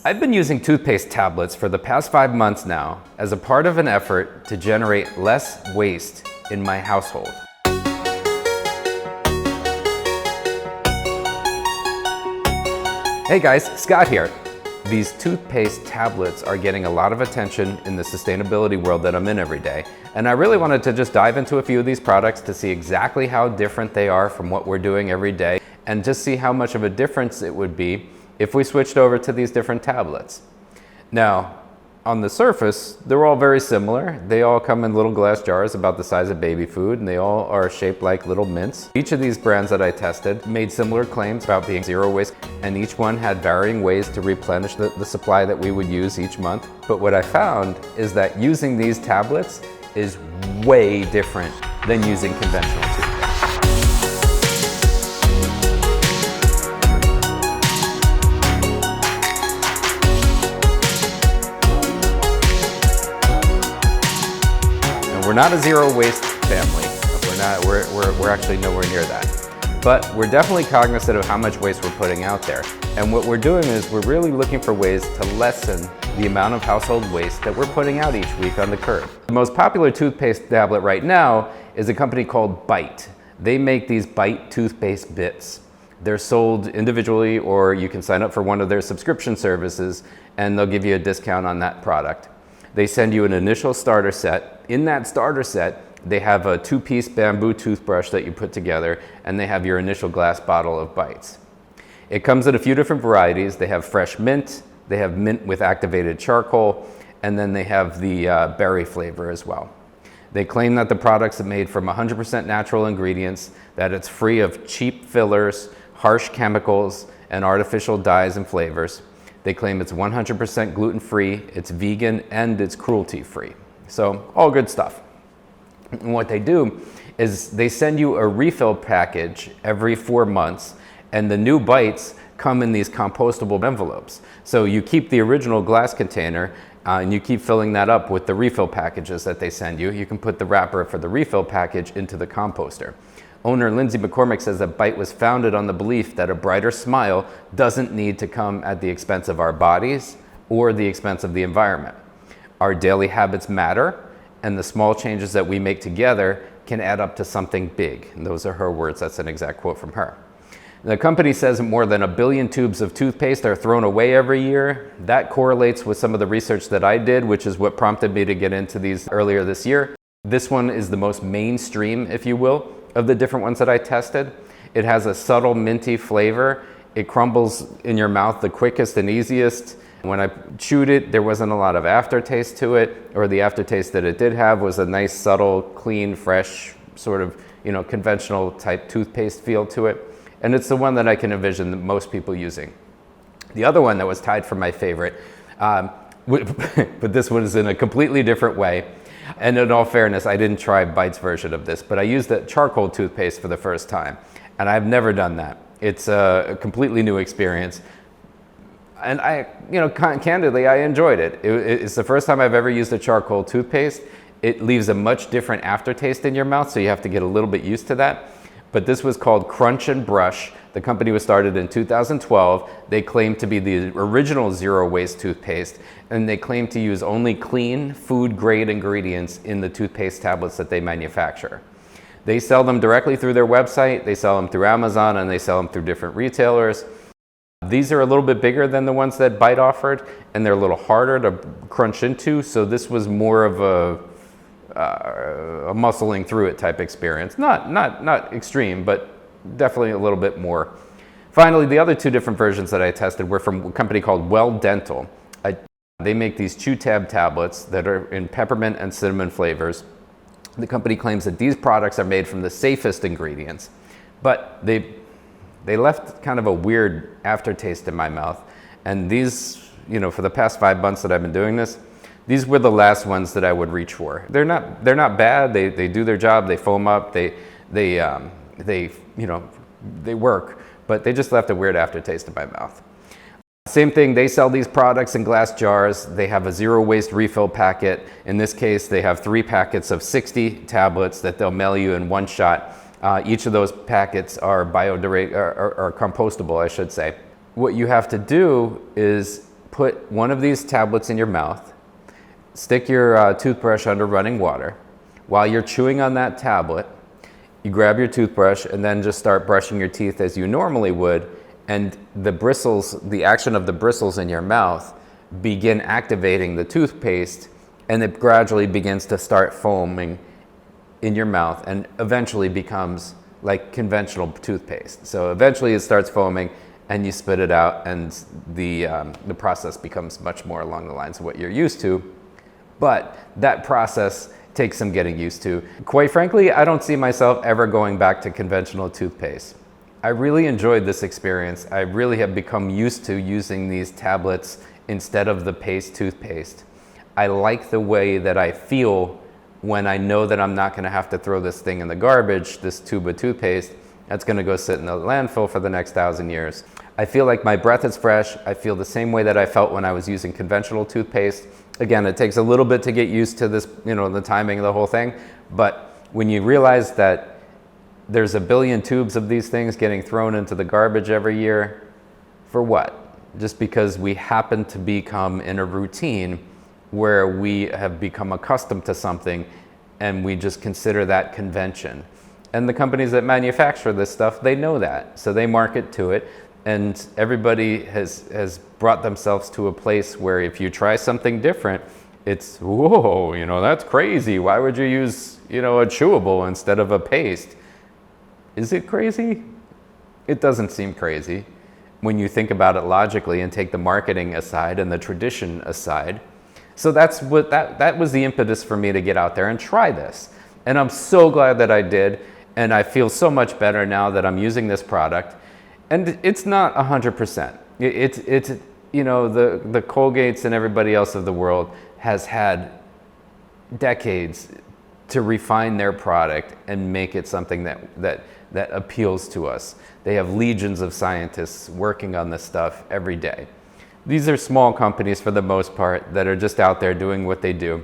I've been using toothpaste tablets for the past 5 months now as a part of an effort to generate less waste in my household. Hey guys, Scott here. These toothpaste tablets are getting a lot of attention in the sustainability world that I'm in every day, and I really wanted to just dive into a few of these products to see exactly how different they are from what we're doing every day, and just see how much of a difference it would be if we switched over to these different tablets. Now, on the surface, they're all very similar. They all come in little glass jars about the size of baby food, and they all are shaped like little mints. Each of these brands that I tested made similar claims about being zero waste, and each one had varying ways to replenish the supply that we would use each month. But what I found is that using these tablets is way different than using conventional toothpaste. We're not a zero waste family. We're actually nowhere near that. But we're definitely cognizant of how much waste we're putting out there. And what we're doing is we're really looking for ways to lessen the amount of household waste that we're putting out each week on the curb. The most popular toothpaste tablet right now is a company called Bite. They make these Bite toothpaste bits. They're sold individually, or you can sign up for one of their subscription services and they'll give you a discount on that product. They send you an initial starter set. In that starter set, they have a 2-piece bamboo toothbrush that you put together, and they have your initial glass bottle of Bites. It comes in a few different varieties. They have fresh mint, they have mint with activated charcoal, and then they have the berry flavor as well. They claim that the products are made from 100% natural ingredients, that it's free of cheap fillers, harsh chemicals, and artificial dyes and flavors. They claim it's 100% gluten-free, it's vegan, and it's cruelty-free. So all good stuff. And what they do is they send you a refill package every 4 months, and the new Bites come in these compostable envelopes. So you keep the original glass container and you keep filling that up with the refill packages that they send you. You can put the wrapper for the refill package into the composter. Owner Lindsay McCormick says that Bite was founded on the belief that a brighter smile doesn't need to come at the expense of our bodies or the expense of the environment. Our daily habits matter, and the small changes that we make together can add up to something big. And those are her words. That's an exact quote from her. The company says more than 1 billion tubes of toothpaste are thrown away every year. That correlates with some of the research that I did, which is what prompted me to get into these earlier this year. This one is the most mainstream, if you will, of the different ones that I tested. It has a subtle minty flavor. It crumbles in your mouth the quickest and easiest. When I chewed it, there wasn't a lot of aftertaste to it, or the aftertaste that it did have was a nice, subtle, clean, fresh, sort of, conventional type toothpaste feel to it. And it's the one that I can envision most people using. The other one that was tied for my favorite, but this one is in a completely different way. And in all fairness, I didn't try Bite's version of this, but I used the charcoal toothpaste for the first time. And I've never done that. It's a completely new experience. And candidly, I enjoyed it. It's the first time I've ever used a charcoal toothpaste. It leaves a much different aftertaste in your mouth, so you have to get a little bit used to that. But this was called Crunch and Brush. The company was started in 2012. They claim to be the original zero waste toothpaste, and they claim to use only clean, food-grade ingredients in the toothpaste tablets that they manufacture. They sell them directly through their website, they sell them through Amazon, and they sell them through different retailers. These are a little bit bigger than the ones that Bite offered, and they're a little harder to crunch into, so this was more of a muscling through it type experience. Not extreme, but definitely a little bit more. Finally, the other 2 different versions that I tested were from a company called Weld Dental. They make these chew tab tablets that are in peppermint and cinnamon flavors. The company claims that these products are made from the safest ingredients, but they left kind of a weird aftertaste in my mouth. And these, for the past 5 months that I've been doing this, these were the last ones that I would reach for. They're not bad. They do their job. They foam up. They work, but they just left a weird aftertaste in my mouth. Same thing, they sell these products in glass jars. They have a zero waste refill packet. In this case, they have 3 packets of 60 tablets that they'll mail you in one shot. Each of those packets are biodegradable, or compostable, I should say. What you have to do is put one of these tablets in your mouth, stick your toothbrush under running water. While you're chewing on that tablet, you grab your toothbrush and then just start brushing your teeth as you normally would, and the bristles, the action of the bristles in your mouth begin activating the toothpaste, and it gradually begins to start foaming in your mouth and eventually becomes like conventional toothpaste. So eventually it starts foaming and you spit it out, and the process becomes much more along the lines of what you're used to. But that process takes some getting used to. Quite frankly, I don't see myself ever going back to conventional toothpaste. I really enjoyed this experience. I really have become used to using these tablets instead of the paste toothpaste. I like the way that I feel when I know that I'm not gonna have to throw this thing in the garbage, this tube of toothpaste, that's gonna go sit in the landfill for the next 1,000 years. I feel like my breath is fresh. I feel the same way that I felt when I was using conventional toothpaste. Again, it takes a little bit to get used to this, the timing of the whole thing, but when you realize that there's a billion tubes of these things getting thrown into the garbage every year, for what? Just because we happen to become in a routine where we have become accustomed to something and we just consider that convention. And the companies that manufacture this stuff, they know that, so they market to it. And everybody has brought themselves to a place where if you try something different, it's, whoa, that's crazy. Why would you use, a chewable instead of a paste? Is it crazy? It doesn't seem crazy when you think about it logically and take the marketing aside and the tradition aside. So that's what that was the impetus for me to get out there and try this. And I'm so glad that I did. And I feel so much better now that I'm using this product. And it's not 100%. It's the Colgates and everybody else of the world has had decades to refine their product and make it something that appeals to us. They have legions of scientists working on this stuff every day. These are small companies for the most part that are just out there doing what they do,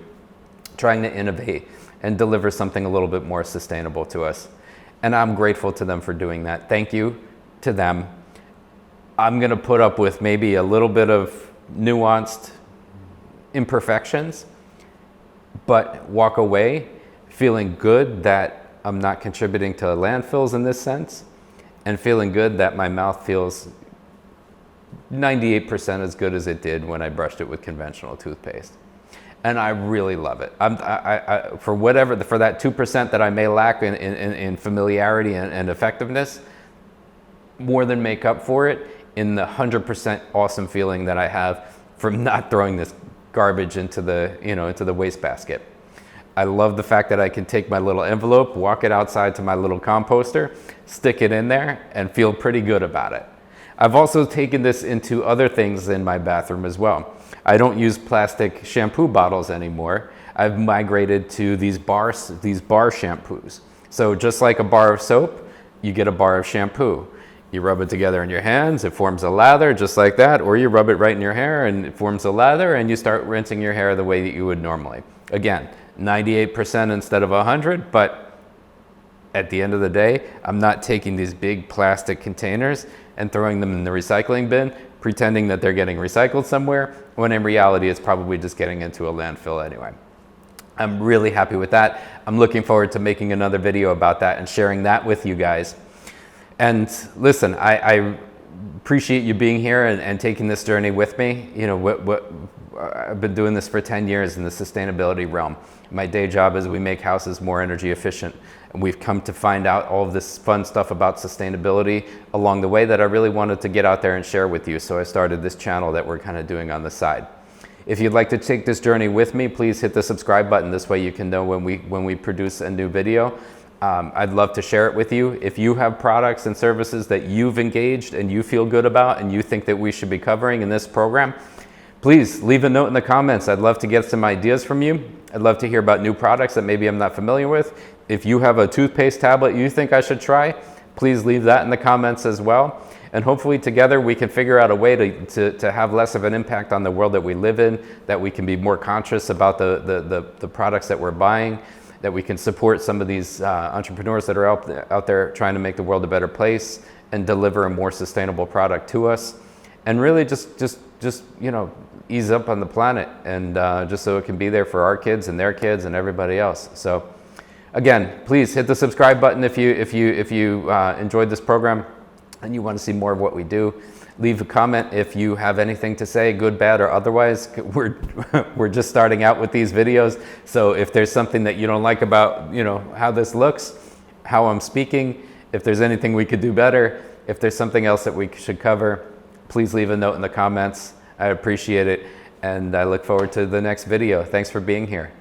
trying to innovate and deliver something a little bit more sustainable to us. And I'm grateful to them for doing that. Thank you to them. I'm gonna put up with maybe a little bit of nuanced imperfections, but walk away feeling good that I'm not contributing to landfills in this sense, and feeling good that my mouth feels 98% as good as it did when I brushed it with conventional toothpaste. And I really love it. For that 2% that I may lack in familiarity and effectiveness, more than make up for it in the 100% awesome feeling that I have from not throwing this garbage into the wastebasket. I love the fact that I can take my little envelope, walk it outside to my little composter, stick it in there, and feel pretty good about it. I've also taken this into other things in my bathroom as well. I don't use plastic shampoo bottles anymore. I've migrated to these bar shampoos. So just like a bar of soap, you get a bar of shampoo. You rub it together in your hands, it forms a lather just like that, or you rub it right in your hair and it forms a lather, and you start rinsing your hair the way that you would normally. Again, 98% instead of 100, but at the end of the day, I'm not taking these big plastic containers and throwing them in the recycling bin, pretending that they're getting recycled somewhere, when in reality it's probably just getting into a landfill anyway. I'm really happy with that. I'm looking forward to making another video about that and sharing that with you guys. And listen, I appreciate you being here and taking this journey with me. I've been doing this for 10 years in the sustainability realm. My day job is we make houses more energy efficient. And we've come to find out all of this fun stuff about sustainability along the way that I really wanted to get out there and share with you. So I started this channel that we're kind of doing on the side. If you'd like to take this journey with me, please hit the subscribe button. This way you can know when we produce a new video. I'd love to share it with you. If you have products and services that you've engaged and you feel good about and you think that we should be covering in this program, please leave a note in the comments. I'd love to get some ideas from you. I'd love to hear about new products that maybe I'm not familiar with. If you have a toothpaste tablet you think I should try, please leave that in the comments as well. And hopefully together we can figure out a way to have less of an impact on the world that we live in, that we can be more conscious about the products that we're buying, that we can support some of these entrepreneurs that are out there trying to make the world a better place and deliver a more sustainable product to us. and really just you know, ease up on the planet, and just so it can be there for our kids and their kids and everybody else. So again, please hit the subscribe button if you enjoyed this program and you want to see more of what we do. Leave a comment if you have anything to say, good, bad, or otherwise. We're just starting out with these videos, so if there's something that you don't like about, you know, how this looks, how I'm speaking, if there's anything we could do better, if there's something else that we should cover, please leave a note in the comments. I appreciate it, and I look forward to the next video. Thanks for being here.